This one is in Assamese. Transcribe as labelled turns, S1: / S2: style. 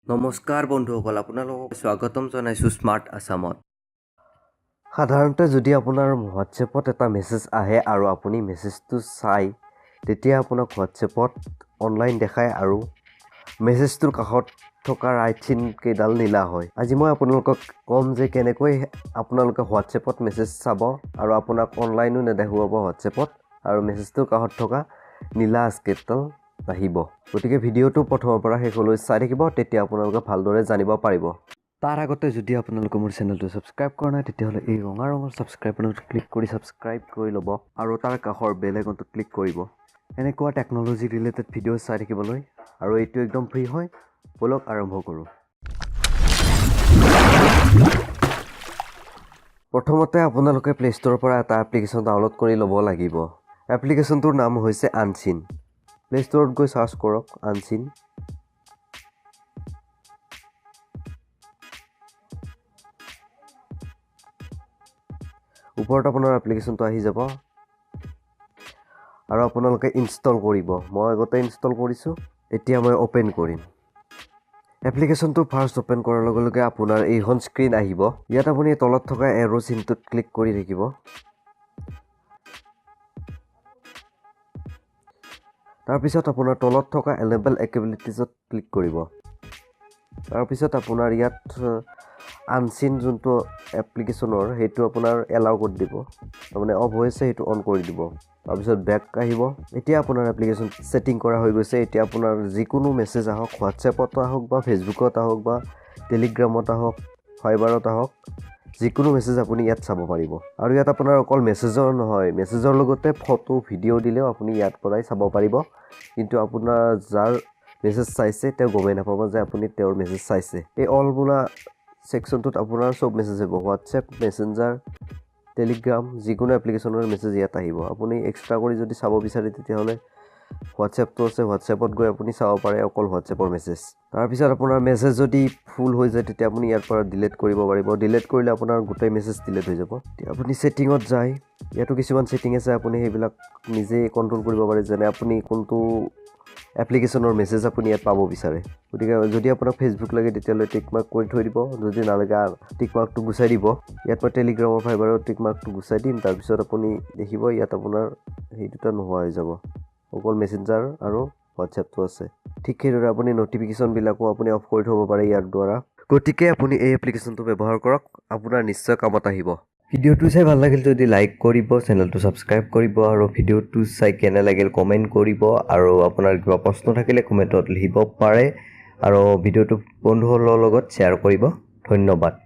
S1: নমস্কাৰ বন্ধুসকল, আপোনালোকক স্বাগতম জনাইছোঁ স্মাৰ্ট আছামত। সাধাৰণতে যদি আপোনাৰ হোৱাটছএপত এটা মেছেজ আহে আৰু আপুনি মেছেজটো চাই, তেতিয়া আপোনাক হোৱাটছএপত অনলাইন দেখায় আৰু মেছেজটোৰ কাষত থকা ৰাইট চিন কেইডাল নীলা হয়। আজি মই আপোনালোকক ক'ম যে কেনেকৈ আপোনালোকে হোৱাটছএপত মেছেজ চাব আৰু আপোনাক অনলাইনো নেদেখুৱাব হোৱাটছএপত আৰু মেছেজটোৰ কাষত থকা নীলা আচকেটডাল আহিব। গতিকে ভিডিঅ'টো প্ৰথমৰ পৰা শেষলৈ চাই থাকিব, তেতিয়া আপোনালোকে ভালদৰে জানিব পাৰিব। তাৰ আগতে যদি আপোনালোকে মোৰ চেনেলটো ছাবস্ক্ৰাইব কৰা নাই, তেতিয়াহ'লে এই ৰঙা ৰঙৰ ছাবস্ক্ৰাইব বাটনত ক্লিক কৰি ছাবস্ক্ৰাইব কৰি ল'ব আৰু তাৰ কাষৰ বেল আইকনটোত ক্লিক কৰিব এনেকুৱা টেকন'লজি ৰিলেটেড ভিডিঅ' চাই থাকিবলৈ। আৰু এইটো একদম ফ্ৰী হয়। ব'লক আৰম্ভ কৰোঁ। প্ৰথমতে আপোনালোকে প্লে ষ্ট'ৰৰ পৰা এটা এপ্লিকেশ্যন ডাউনলোড কৰি ল'ব লাগিব। এপ্লিকেশ্যনটোৰ নাম হৈছে আনচিন। প্লে ষ্ট'ৰত গৈ চাৰ্চ কৰক আনচিন। ওপৰত আপোনাৰ এপ্লিকেশ্যনটো আহি যাব আৰু আপোনালোকে ইনষ্টল কৰিব। মই আগতে ইনষ্টল কৰিছোঁ, এতিয়া মই অ'পেন কৰিম। এপ্লিকেশ্যনটো ফাৰ্ষ্ট অ'পেন কৰাৰ লগে লগে আপোনাৰ এইখন স্ক্ৰীণ আহিব। ইয়াত আপুনি তলত থকা এৰ' চিনটোত ক্লিক কৰি থাকিব। তাৰপিছত আপোনাৰ তলত থকা এনেবল একেবিলিটিজত ক্লিক কৰিব। তাৰপিছত আপোনাৰ ইয়াত আনচিন যোনটো এপ্লিকেশ্যনৰ সেইটো আপোনাৰ এলাউ কৰি দিব, তাৰমানে অফ হৈছে সেইটো অন কৰি দিব। তাৰপিছত বেক আহিব। এতিয়া আপোনাৰ এপ্লিকেশ্যন ছেটিং কৰা হৈ গৈছে। এতিয়া আপোনাৰ যিকোনো মেছেজ আহক, হোৱাটছএপত আহক বা ফেচবুকত আহক বা টেলিগ্ৰামত আহক, ফাইবাৰত আহক, যিকোনো মেছেজ আপুনি ইয়াত চাব পাৰিব। আৰু ইয়াত আপোনাৰ অকল মেছেজৰ নহয়, মেছেজৰ লগতে ফটো ভিডিঅ' দিলেও আপুনি ইয়াৰ পৰাই চাব পাৰিব। কিন্তু আপোনাৰ যাৰ মেছেজ চাইছে তেওঁ গমেই নাপাব যে আপুনি তেওঁৰ মেছেজ চাইছে। এই অল বোলা ছেকশ্যনটোত আপোনাৰ চব মেছেজ আহিব, হোৱাটছএপ, মেছেঞ্জাৰ, টেলিগ্ৰাম, যিকোনো এপ্লিকেশ্যনৰ মেছেজ ইয়াত আহিব। আপুনি এক্সট্ৰা কৰি যদি চাব বিচাৰে তেতিয়াহ'লে হোৱাটছএপটো আছে, হোৱাটছএপত গৈ আপুনি চাব পাৰে অকল হোৱাটছএপৰ মেছেজ। তাৰপিছত আপোনাৰ মেছেজ যদি ফুল হৈ যায় তেতিয়া আপুনি ইয়াৰ পৰা ডিলিট কৰিব পাৰিব। ডিলিট কৰিলে আপোনাৰ গোটেই মেছেজ ডিলিট হৈ যাব। এতিয়া আপুনি ছেটিঙত যায়, ইয়াতো কিছুমান ছেটিং আছে, আপুনি সেইবিলাক নিজে কণ্ট্ৰল কৰিব পাৰে, যেনে আপুনি কোনটো এপ্লিকেশ্যনৰ মেছেজ আপুনি ইয়াত পাব বিচাৰে। গতিকে যদি আপোনাক ফেচবুক লাগে তেতিয়াহ'লে টিক মাৰ্ক কৰি থৈ দিব, যদি নালাগে টিক মাৰ্কটো গুচাই দিব। ইয়াত মই টেলিগ্ৰামৰ ফাইবাৰৰ টিক মাৰ্কটো গুচাই দিম। তাৰপিছত আপুনি দেখিব ইয়াত আপোনাৰ সেই দুটা নোহোৱা হৈ যাব, অকল মেছেঞ্জাৰ আৰু হোৱাটছএপটো আছে। ঠিক সেইদৰে আপুনি ন'টিফিকেশ্যনবিলাকো আপুনি অফ কৰি থ'ব পাৰে ইয়াৰ দ্বাৰা। গতিকে আপুনি এই এপ্লিকেশ্যনটো ব্যৱহাৰ কৰক, আপোনাৰ নিশ্চয় কামত আহিব। ভিডিঅ'টো চাই ভাল লাগিল যদি লাইক কৰিব, চেনেলটো ছাবস্ক্ৰাইব কৰিব আৰু ভিডিঅ'টো চাই কেনে লাগিল কমেণ্ট কৰিব। আৰু আপোনাৰ কিবা প্ৰশ্ন থাকিলে কমেণ্টত লিখিব পাৰে আৰু ভিডিঅ'টো বন্ধুসকলৰ লগত শ্বেয়াৰ কৰিব। ধন্যবাদ।